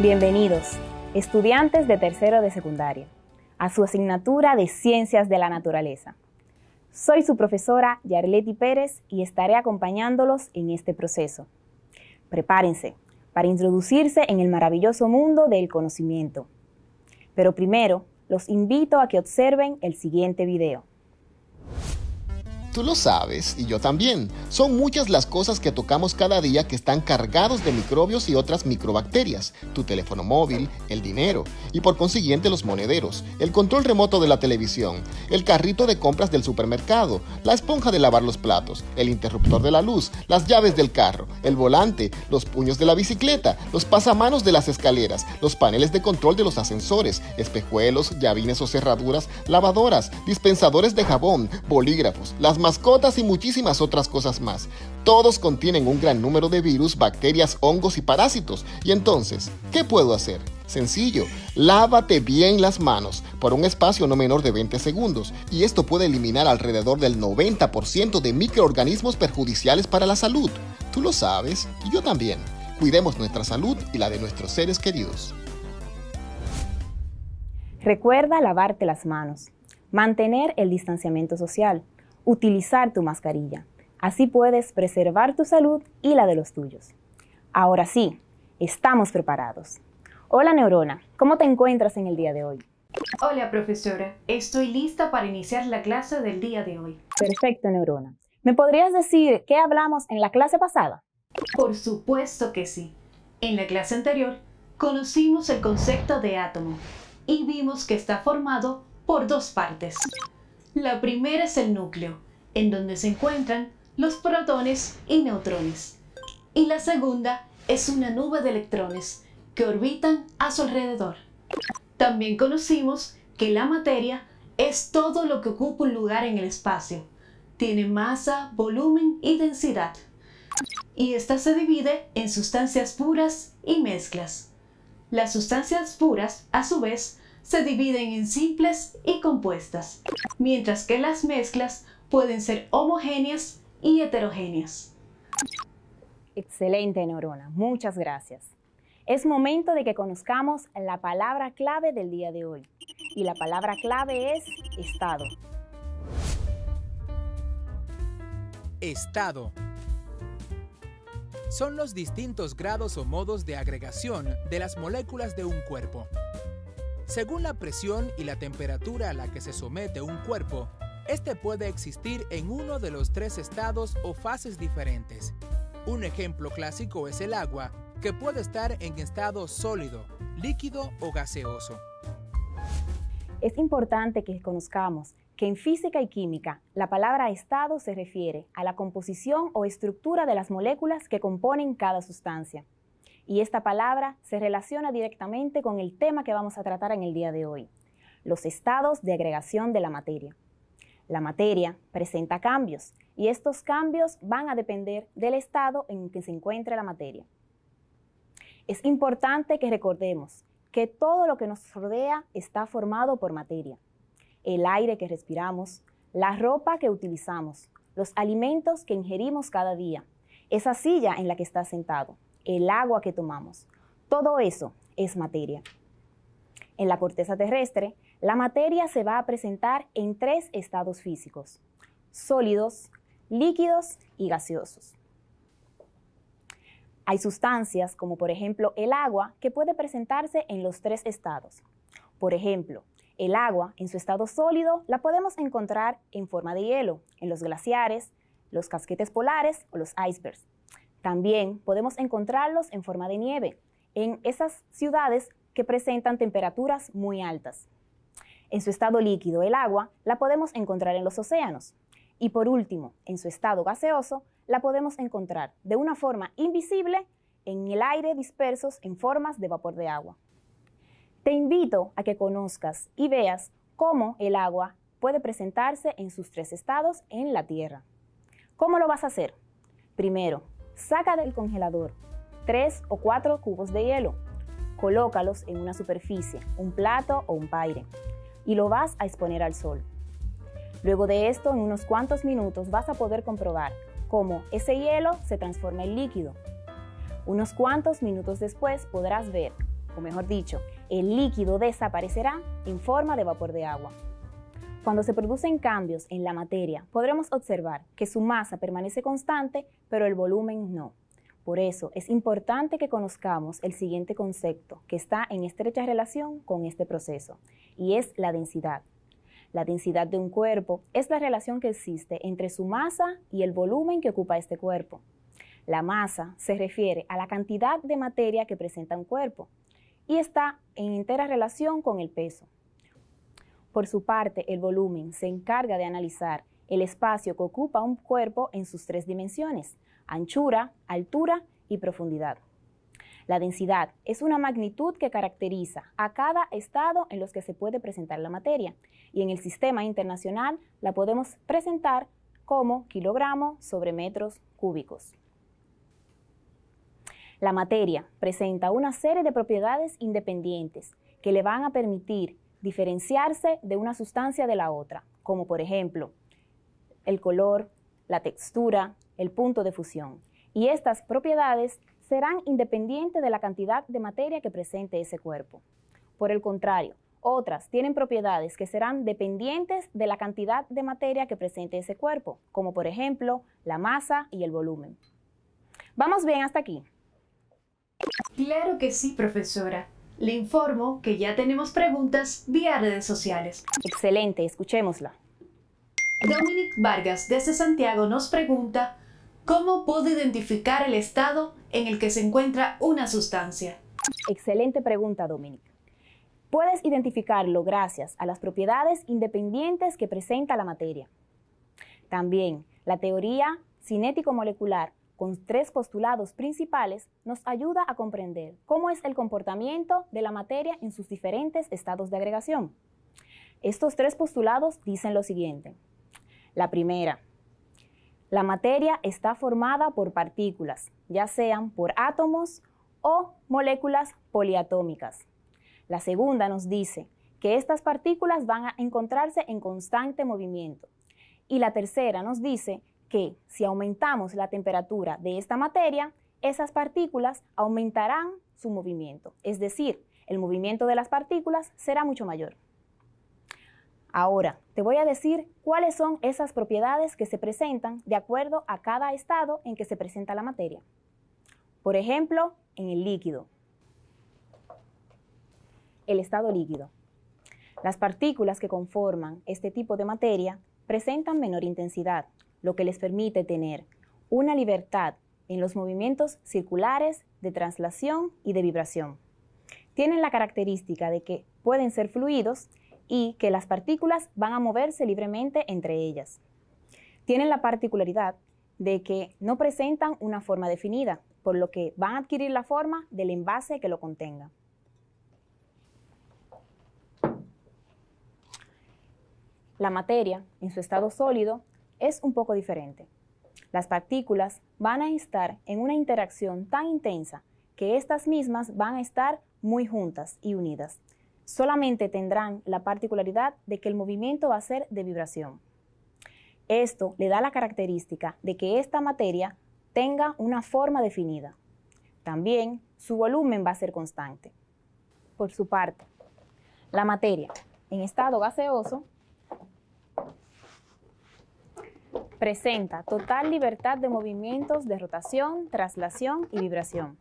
Bienvenidos, estudiantes de tercero de secundaria, a su asignatura de Ciencias de la Naturaleza. Soy su profesora Yarleti Pérez y estaré acompañándolos en este proceso. Prepárense para introducirse en el maravilloso mundo del conocimiento. Pero primero, los invito a que observen el siguiente video. Tú lo sabes, y yo también. Son muchas las cosas que tocamos cada día que están cargados de microbios y otras microbacterias. Tu teléfono móvil, el dinero, y por consiguiente los monederos, el control remoto de la televisión, el carrito de compras del supermercado, la esponja de lavar los platos, el interruptor de la luz, las llaves del carro, el volante, los puños de la bicicleta, los pasamanos de las escaleras, los paneles de control de los ascensores, espejuelos, llavines o cerraduras, lavadoras, dispensadores de jabón, bolígrafos, las mascotas y muchísimas otras cosas más. Todos contienen un gran número de virus, bacterias, hongos y parásitos. Y entonces, ¿qué puedo hacer? Sencillo, lávate bien las manos por un espacio no menor de 20 segundos y esto puede eliminar alrededor del 90% de microorganismos perjudiciales para la salud. Tú lo sabes y yo también. Cuidemos nuestra salud y la de nuestros seres queridos. Recuerda lavarte las manos, mantener el distanciamiento social, utilizar tu mascarilla. Así puedes preservar tu salud y la de los tuyos. Ahora sí, estamos preparados. Hola Neurona, ¿cómo te encuentras en el día de hoy? Hola profesora, estoy lista para iniciar la clase del día de hoy. Perfecto Neurona. ¿Me podrías decir qué hablamos en la clase pasada? Por supuesto que sí. En la clase anterior conocimos el concepto de átomo y vimos que está formado por dos partes. La primera es el núcleo, en donde se encuentran los protones y neutrones. Y la segunda es una nube de electrones que orbitan a su alrededor. También conocimos que la materia es todo lo que ocupa un lugar en el espacio. Tiene masa, volumen y densidad. Y esta se divide en sustancias puras y mezclas. Las sustancias puras, a su vez, se dividen en simples y compuestas, mientras que las mezclas pueden ser homogéneas y heterogéneas. Excelente, Neurona. Muchas gracias. Es momento de que conozcamos la palabra clave del día de hoy. Y la palabra clave es estado. Estado. Son los distintos grados o modos de agregación de las moléculas de un cuerpo. Según la presión y la temperatura a la que se somete un cuerpo, este puede existir en uno de los tres estados o fases diferentes. Un ejemplo clásico es el agua, que puede estar en estado sólido, líquido o gaseoso. Es importante que conozcamos que en física y química, la palabra estado se refiere a la composición o estructura de las moléculas que componen cada sustancia. Y esta palabra se relaciona directamente con el tema que vamos a tratar en el día de hoy, los estados de agregación de la materia. La materia presenta cambios y estos cambios van a depender del estado en que se encuentre la materia. Es importante que recordemos que todo lo que nos rodea está formado por materia. El aire que respiramos, la ropa que utilizamos, los alimentos que ingerimos cada día, esa silla en la que estás sentado, el agua que tomamos, todo eso es materia. En la corteza terrestre, la materia se va a presentar en tres estados físicos: sólidos, líquidos y gaseosos. Hay sustancias, como por ejemplo el agua, que puede presentarse en los tres estados. Por ejemplo, el agua en su estado sólido la podemos encontrar en forma de hielo, en los glaciares, los casquetes polares o los icebergs. También podemos encontrarlos en forma de nieve, en esas ciudades que presentan temperaturas muy altas. En su estado líquido, el agua la podemos encontrar en los océanos. Y por último, en su estado gaseoso, la podemos encontrar de una forma invisible en el aire dispersos en formas de vapor de agua. Te invito a que conozcas y veas cómo el agua puede presentarse en sus tres estados en la Tierra. ¿Cómo lo vas a hacer? Primero, saca del congelador 3 o 4 cubos de hielo. Colócalos en una superficie, un plato o un paire, y lo vas a exponer al sol. Luego de esto, en unos cuantos minutos vas a poder comprobar cómo ese hielo se transforma en líquido. Unos cuantos minutos después podrás ver o mejor dicho, el líquido desaparecerá en forma de vapor de agua. Cuando se producen cambios en la materia, podremos observar que su masa permanece constante, pero el volumen no. Por eso es importante que conozcamos el siguiente concepto que está en estrecha relación con este proceso, y es la densidad. La densidad de un cuerpo es la relación que existe entre su masa y el volumen que ocupa este cuerpo. La masa se refiere a la cantidad de materia que presenta un cuerpo y está en entera relación con el peso. Por su parte, el volumen se encarga de analizar el espacio que ocupa un cuerpo en sus tres dimensiones: anchura, altura y profundidad. La densidad es una magnitud que caracteriza a cada estado en los que se puede presentar la materia, y en el sistema internacional la podemos presentar como kilogramo sobre metros cúbicos. La materia presenta una serie de propiedades independientes que le van a permitir diferenciarse de una sustancia de la otra, como por ejemplo el color, la textura, el punto de fusión. Y estas propiedades serán independientes de la cantidad de materia que presente ese cuerpo. Por el contrario, otras tienen propiedades que serán dependientes de la cantidad de materia que presente ese cuerpo, como por ejemplo la masa y el volumen. ¿Vamos bien hasta aquí? Claro que sí, profesora. Le informo que ya tenemos preguntas vía redes sociales. Excelente, escuchémosla. Dominic Vargas desde Santiago nos pregunta: ¿cómo puedo identificar el estado en el que se encuentra una sustancia? Excelente pregunta, Dominic. Puedes identificarlo gracias a las propiedades independientes que presenta la materia. También, la teoría cinético-molecular, con tres postulados principales, nos ayuda a comprender cómo es el comportamiento de la materia en sus diferentes estados de agregación. Estos tres postulados dicen lo siguiente. La primera: la materia está formada por partículas, ya sean por átomos o moléculas poliatómicas. La segunda nos dice que estas partículas van a encontrarse en constante movimiento. Y la tercera nos dice que si aumentamos la temperatura de esta materia, esas partículas aumentarán su movimiento. Es decir, el movimiento de las partículas será mucho mayor. Ahora, te voy a decir cuáles son esas propiedades que se presentan de acuerdo a cada estado en que se presenta la materia. Por ejemplo, en el líquido. El estado líquido. Las partículas que conforman este tipo de materia presentan menor intensidad, lo que les permite tener una libertad en los movimientos circulares, de traslación y de vibración. Tienen la característica de que pueden ser fluidos y que las partículas van a moverse libremente entre ellas. Tienen la particularidad de que no presentan una forma definida, por lo que van a adquirir la forma del envase que lo contenga. La materia, en su estado sólido, es un poco diferente. Las partículas van a estar en una interacción tan intensa que estas mismas van a estar muy juntas y unidas. Solamente tendrán la particularidad de que el movimiento va a ser de vibración. Esto le da la característica de que esta materia tenga una forma definida. También su volumen va a ser constante. Por su parte, la materia en estado gaseoso presenta total libertad de movimientos de rotación, traslación y vibración.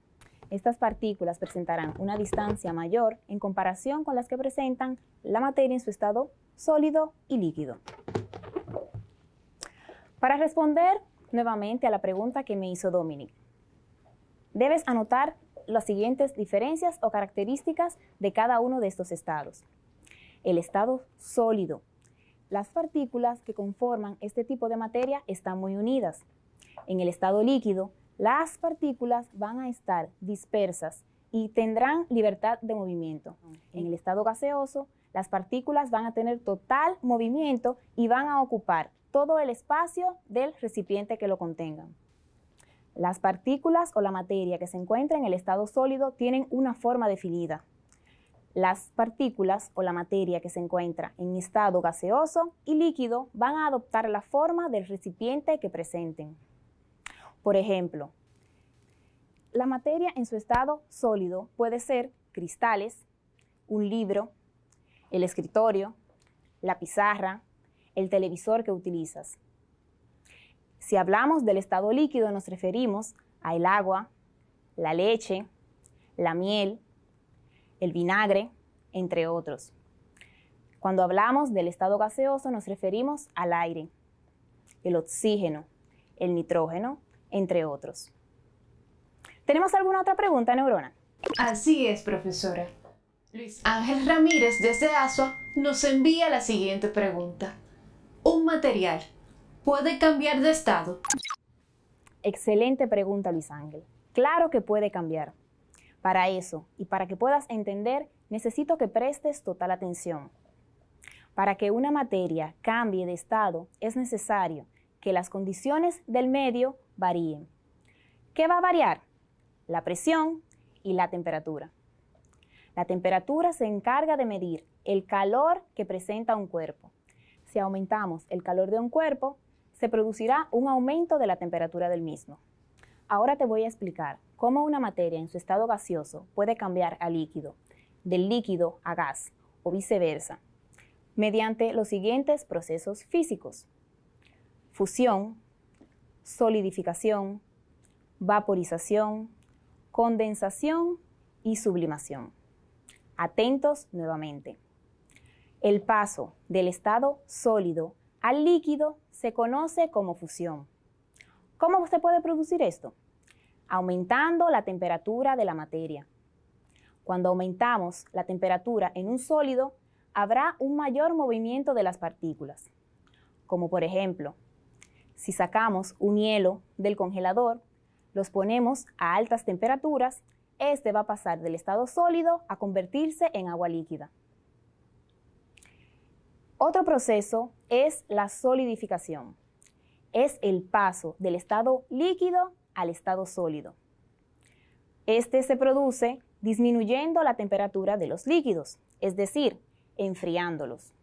Estas partículas presentarán una distancia mayor en comparación con las que presentan la materia en su estado sólido y líquido. Para responder nuevamente a la pregunta que me hizo Dominic, debes anotar las siguientes diferencias o características de cada uno de estos estados. El estado sólido. Las partículas que conforman este tipo de materia están muy unidas. En el estado líquido, las partículas van a estar dispersas y tendrán libertad de movimiento. En el estado gaseoso, las partículas van a tener total movimiento y van a ocupar todo el espacio del recipiente que lo contengan. Las partículas o la materia que se encuentra en el estado sólido tienen una forma definida. Las partículas o la materia que se encuentra en estado gaseoso y líquido van a adoptar la forma del recipiente que presenten. Por ejemplo, la materia en su estado sólido puede ser cristales, un libro, el escritorio, la pizarra, el televisor que utilizas. Si hablamos del estado líquido, nos referimos al agua, la leche, la miel, el vinagre, entre otros. Cuando hablamos del estado gaseoso, nos referimos al aire, el oxígeno, el nitrógeno, entre otros. ¿Tenemos alguna otra pregunta, Neurona? Así es, profesora. Luis Ángel Ramírez desde Asua nos envía la siguiente pregunta. ¿Un material puede cambiar de estado? Excelente pregunta, Luis Ángel. Claro que puede cambiar. Para eso, y para que puedas entender, necesito que prestes total atención. Para que una materia cambie de estado, es necesario que las condiciones del medio varíen. ¿Qué va a variar? La presión y la temperatura. La temperatura se encarga de medir el calor que presenta un cuerpo. Si aumentamos el calor de un cuerpo, se producirá un aumento de la temperatura del mismo. Ahora te voy a explicar cómo una materia en su estado gaseoso puede cambiar a líquido, del líquido a gas o viceversa, mediante los siguientes procesos físicos: fusión, solidificación, vaporización, condensación y sublimación. Atentos nuevamente. El paso del estado sólido al líquido se conoce como fusión. ¿Cómo se puede producir esto? Aumentando la temperatura de la materia. Cuando aumentamos la temperatura en un sólido, habrá un mayor movimiento de las partículas. Como por ejemplo, si sacamos un hielo del congelador, los ponemos a altas temperaturas, este va a pasar del estado sólido a convertirse en agua líquida. Otro proceso es la solidificación. Es el paso del estado líquido al estado sólido. Este se produce disminuyendo la temperatura de los líquidos, es decir, enfriándolos.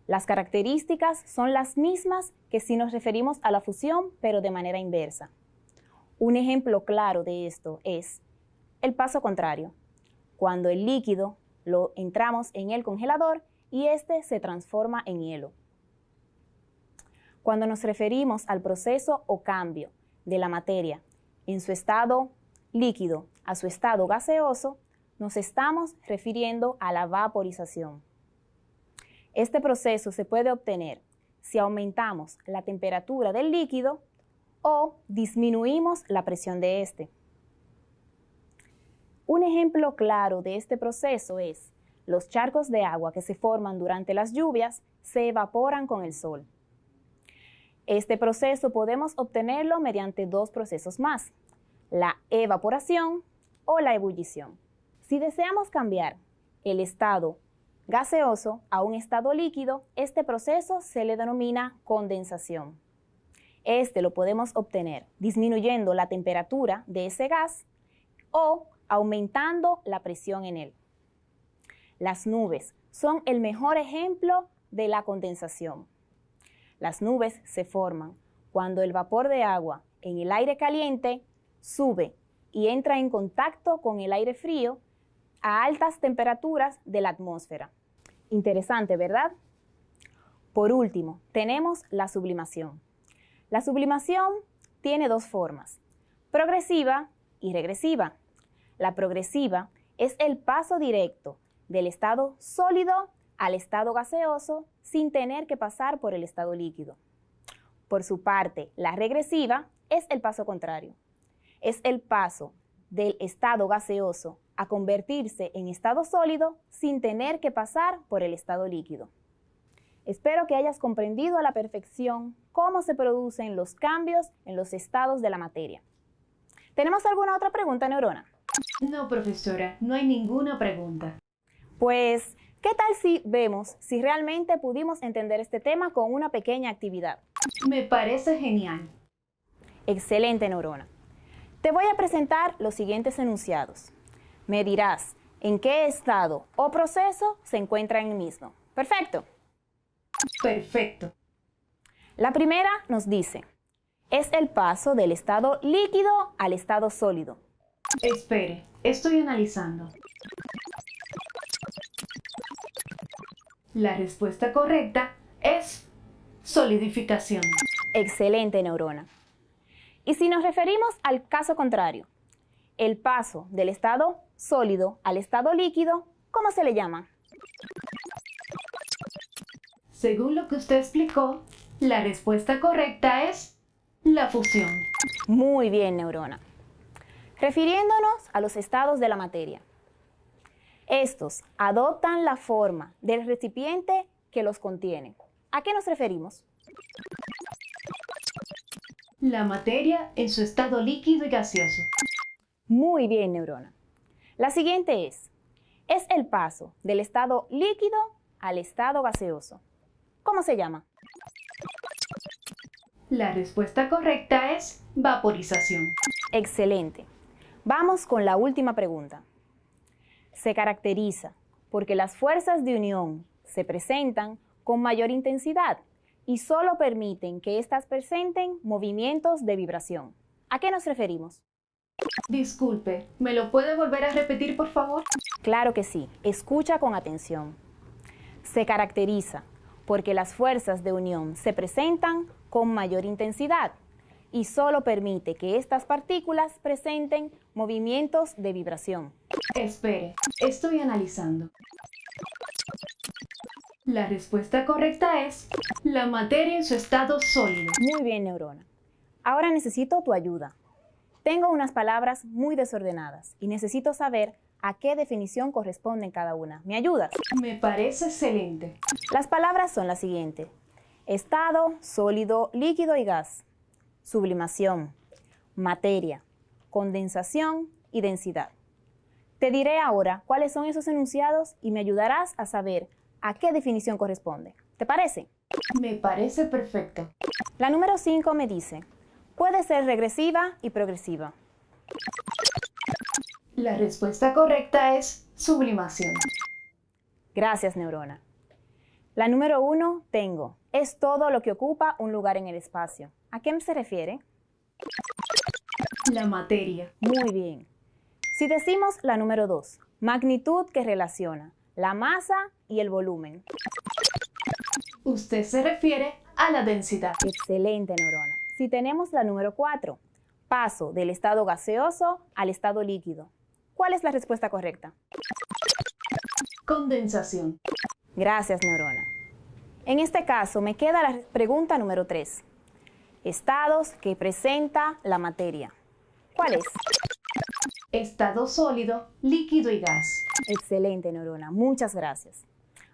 Las características son las mismas que si nos referimos a la fusión, pero de manera inversa. Un ejemplo claro de esto es el paso contrario, cuando el líquido lo entramos en el congelador y este se transforma en hielo. Cuando nos referimos al proceso o cambio de la materia en su estado líquido a su estado gaseoso, nos estamos refiriendo a la vaporización. Este proceso se puede obtener si aumentamos la temperatura del líquido o disminuimos la presión de este. Un ejemplo claro de este proceso es los charcos de agua que se forman durante las lluvias se evaporan con el sol. Este proceso podemos obtenerlo mediante dos procesos más, la evaporación o la ebullición. Si deseamos cambiar el estado gaseoso a un estado líquido, este proceso se le denomina condensación. Este lo podemos obtener disminuyendo la temperatura de ese gas o aumentando la presión en él. Las nubes son el mejor ejemplo de la condensación. Las nubes se forman cuando el vapor de agua en el aire caliente sube y entra en contacto con el aire frío a altas temperaturas de la atmósfera. Interesante, ¿verdad? Por último, tenemos la sublimación. La sublimación tiene dos formas, progresiva y regresiva. La progresiva es el paso directo del estado sólido al estado gaseoso sin tener que pasar por el estado líquido. Por su parte, la regresiva es el paso contrario. Es el paso del estado gaseoso a convertirse en estado sólido sin tener que pasar por el estado líquido. Espero que hayas comprendido a la perfección cómo se producen los cambios en los estados de la materia. ¿Tenemos alguna otra pregunta, Neurona? No, profesora, no hay ninguna pregunta. Pues, ¿qué tal si vemos si realmente pudimos entender este tema con una pequeña actividad? Me parece genial. Excelente, Neurona. Te voy a presentar los siguientes enunciados. Me dirás en qué estado o proceso se encuentra el mismo. Perfecto. Perfecto. La primera nos dice, es el paso del estado líquido al estado sólido. Espere, estoy analizando. La respuesta correcta es solidificación. Excelente, neurona. Y si nos referimos al caso contrario, el paso del estado sólido al estado líquido, ¿cómo se le llama? Según lo que usted explicó, la respuesta correcta es la fusión. Muy bien, neurona. Refiriéndonos a los estados de la materia. Estos adoptan la forma del recipiente que los contiene. ¿A qué nos referimos? La materia en su estado líquido y gaseoso. Muy bien, neurona. La siguiente es el paso del estado líquido al estado gaseoso. ¿Cómo se llama? La respuesta correcta es vaporización. Excelente. Vamos con la última pregunta. Se caracteriza porque las fuerzas de unión se presentan con mayor intensidad y solo permiten que éstas presenten movimientos de vibración. ¿A qué nos referimos? Disculpe, ¿me lo puede volver a repetir, por favor? Claro que sí. Escucha con atención. Se caracteriza porque las fuerzas de unión se presentan con mayor intensidad y solo permite que estas partículas presenten movimientos de vibración. Espere, estoy analizando. La respuesta correcta es la materia en su estado sólido. Muy bien, neurona. Ahora necesito tu ayuda. Tengo unas palabras muy desordenadas y necesito saber a qué definición corresponden cada una. ¿Me ayudas? Me parece excelente. Las palabras son las siguientes: estado, sólido, líquido y gas, sublimación, materia, condensación y densidad. Te diré ahora cuáles son esos enunciados y me ayudarás a saber a qué definición corresponde. ¿Te parece? Me parece perfecto. La número 5 me dice: puede ser regresiva y progresiva. La respuesta correcta es sublimación. Gracias, neurona. La número 1 tengo: es todo lo que ocupa un lugar en el espacio. ¿A qué se refiere? La materia. Muy bien. Si decimos la número 2, magnitud que relaciona la masa y el volumen. Usted se refiere a la densidad. Excelente, neurona. Si tenemos la número 4, paso del estado gaseoso al estado líquido. ¿Cuál es la respuesta correcta? Condensación. Gracias, neurona. En este caso me queda la pregunta número 3. Estados que presenta la materia. ¿Cuál es? Estado sólido, líquido y gas. Excelente, neurona. Muchas gracias.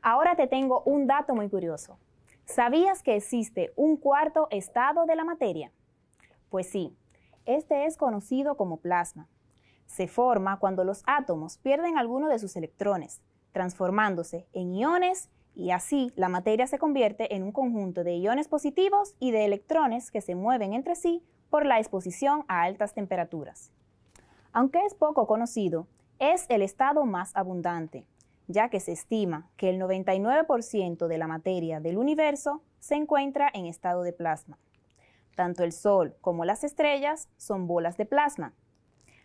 Ahora te tengo un dato muy curioso. ¿Sabías que existe un cuarto estado de la materia? Pues sí, este es conocido como plasma. Se forma cuando los átomos pierden alguno de sus electrones, transformándose en iones, y así la materia se convierte en un conjunto de iones positivos y de electrones que se mueven entre sí por la exposición a altas temperaturas. Aunque es poco conocido, es el estado más abundante, ya que se estima que el 99% de la materia del universo se encuentra en estado de plasma. Tanto el Sol como las estrellas son bolas de plasma.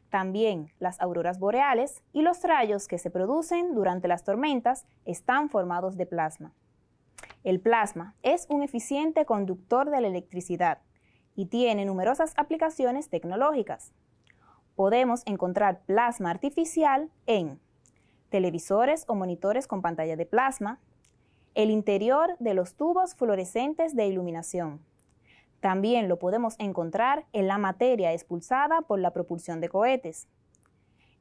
También las auroras boreales y los rayos que se producen durante las tormentas están formados de plasma. El plasma es un eficiente conductor de la electricidad y tiene numerosas aplicaciones tecnológicas. Podemos encontrar plasma artificial en televisores o monitores con pantalla de plasma, el interior de los tubos fluorescentes de iluminación. También lo podemos encontrar en la materia expulsada por la propulsión de cohetes,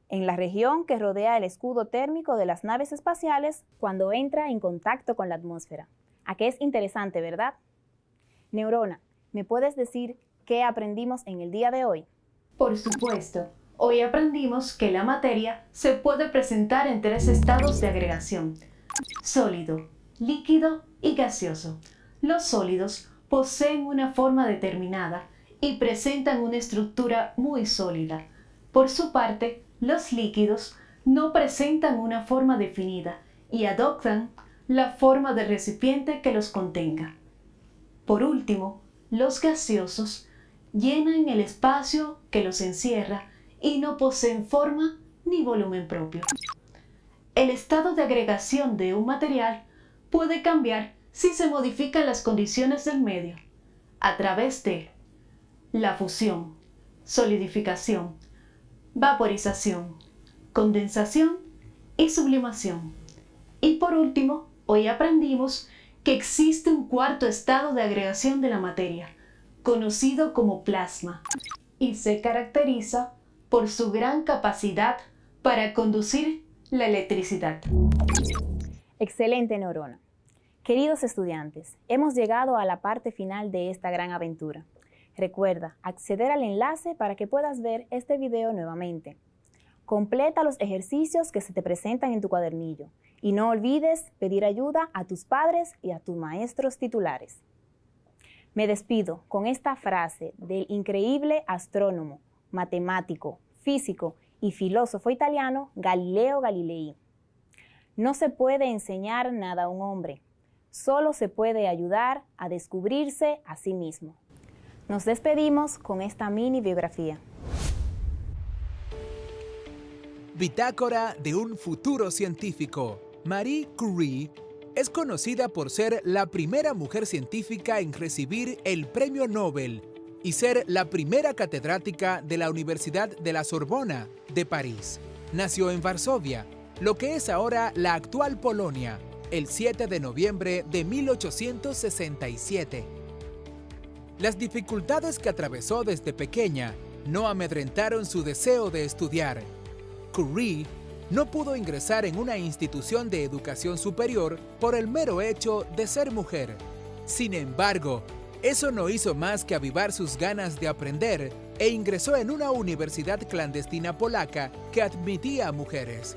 en la región que rodea el escudo térmico de las naves espaciales cuando entra en contacto con la atmósfera. ¿A qué es interesante, verdad? Neurona, ¿me puedes decir qué aprendimos en el día de hoy? Por supuesto. Hoy aprendimos que la materia se puede presentar en 3 estados de agregación: sólido, líquido y gaseoso. Los sólidos poseen una forma determinada y presentan una estructura muy sólida. Por su parte, los líquidos no presentan una forma definida y adoptan la forma del recipiente que los contenga. Por último, los gaseosos llenan el espacio que los encierra y no poseen forma ni volumen propio. El estado de agregación de un material puede cambiar si se modifican las condiciones del medio a través de la fusión, solidificación, vaporización, condensación y sublimación. Y por último, hoy aprendimos que existe un cuarto estado de agregación de la materia, conocido como plasma, y se caracteriza por su gran capacidad para conducir la electricidad. Excelente, Neurona. Queridos estudiantes, hemos llegado a la parte final de esta gran aventura. Recuerda acceder al enlace para que puedas ver este video nuevamente. Completa los ejercicios que se te presentan en tu cuadernillo y no olvides pedir ayuda a tus padres y a tus maestros titulares. Me despido con esta frase del increíble astrónomo, matemático, físico y filósofo italiano Galileo Galilei. No se puede enseñar nada a un hombre, solo se puede ayudar a descubrirse a sí mismo. Nos despedimos con esta mini biografía. Bitácora de un futuro científico. Marie Curie es conocida por ser la primera mujer científica en recibir el Premio Nobel y ser la primera catedrática de la Universidad de la Sorbona de París. Nació en Varsovia, lo que es ahora la actual Polonia, el 7 de noviembre de 1867. Las dificultades que atravesó desde pequeña no amedrentaron su deseo de estudiar. Curie no pudo ingresar en una institución de educación superior por el mero hecho de ser mujer. Sin embargo, eso no hizo más que avivar sus ganas de aprender e ingresó en una universidad clandestina polaca que admitía a mujeres.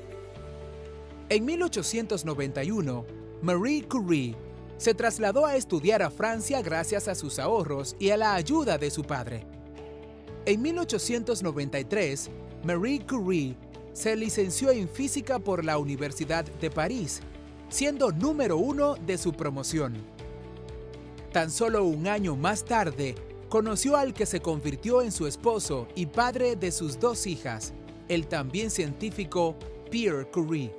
En 1891, Marie Curie se trasladó a estudiar a Francia gracias a sus ahorros y a la ayuda de su padre. En 1893, Marie Curie se licenció en física por la Universidad de París, siendo número 1 de su promoción. Tan solo un año más tarde, conoció al que se convirtió en su esposo y padre de sus 2 hijas, el también científico Pierre Curie.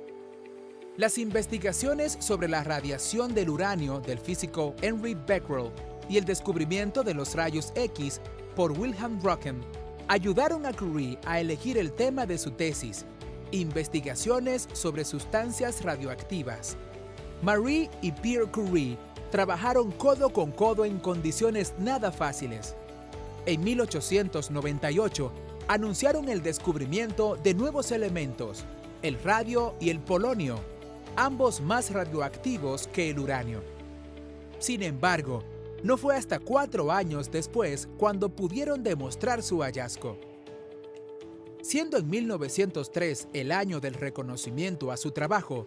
Las investigaciones sobre la radiación del uranio del físico Henry Becquerel y el descubrimiento de los rayos X por Wilhelm Röntgen ayudaron a Curie a elegir el tema de su tesis, Investigaciones sobre sustancias radioactivas. Marie y Pierre Curie trabajaron codo con codo en condiciones nada fáciles. En 1898 anunciaron el descubrimiento de nuevos elementos, el radio y el polonio, ambos más radioactivos que el uranio. Sin embargo, no fue hasta 4 años después cuando pudieron demostrar su hallazgo. Siendo en 1903 el año del reconocimiento a su trabajo,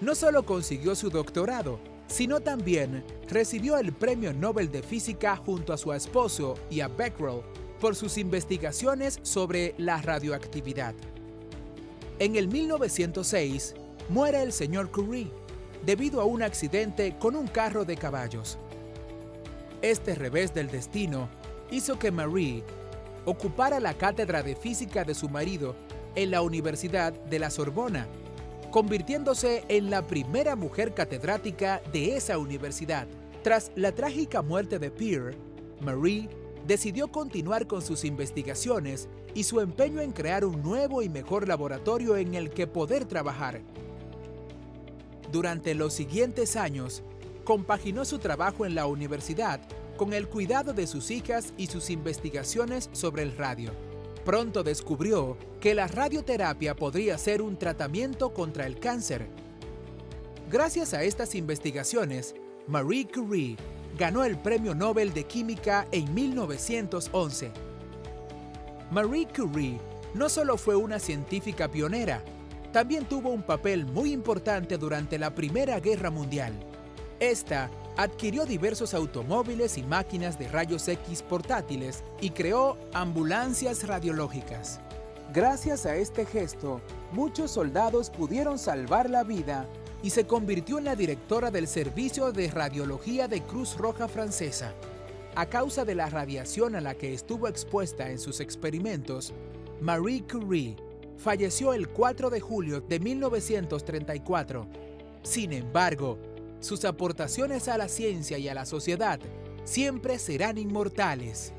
no solo consiguió su doctorado, sino también recibió el Premio Nobel de Física junto a su esposo y a Becquerel por sus investigaciones sobre la radioactividad. En el 1906 muere el señor Curie debido a un accidente con un carro de caballos. Este revés del destino hizo que Marie ocupara la cátedra de física de su marido en la Universidad de la Sorbona, convirtiéndose en la primera mujer catedrática de esa universidad. Tras la trágica muerte de Pierre, Marie decidió continuar con sus investigaciones y su empeño en crear un nuevo y mejor laboratorio en el que poder trabajar. Durante los siguientes años, compaginó su trabajo en la universidad con el cuidado de sus hijas y sus investigaciones sobre el radio. Pronto descubrió que la radioterapia podría ser un tratamiento contra el cáncer. Gracias a estas investigaciones, Marie Curie ganó el Premio Nobel de Química en 1911. Marie Curie no solo fue una científica pionera, también tuvo un papel muy importante durante la Primera Guerra Mundial. Esta adquirió diversos automóviles y máquinas de rayos X portátiles y creó ambulancias radiológicas. Gracias a este gesto, muchos soldados pudieron salvar la vida y se convirtió en la directora del Servicio de Radiología de Cruz Roja Francesa. A causa de la radiación a la que estuvo expuesta en sus experimentos, Marie Curie falleció el 4 de julio de 1934. Sin embargo, sus aportaciones a la ciencia y a la sociedad siempre serán inmortales.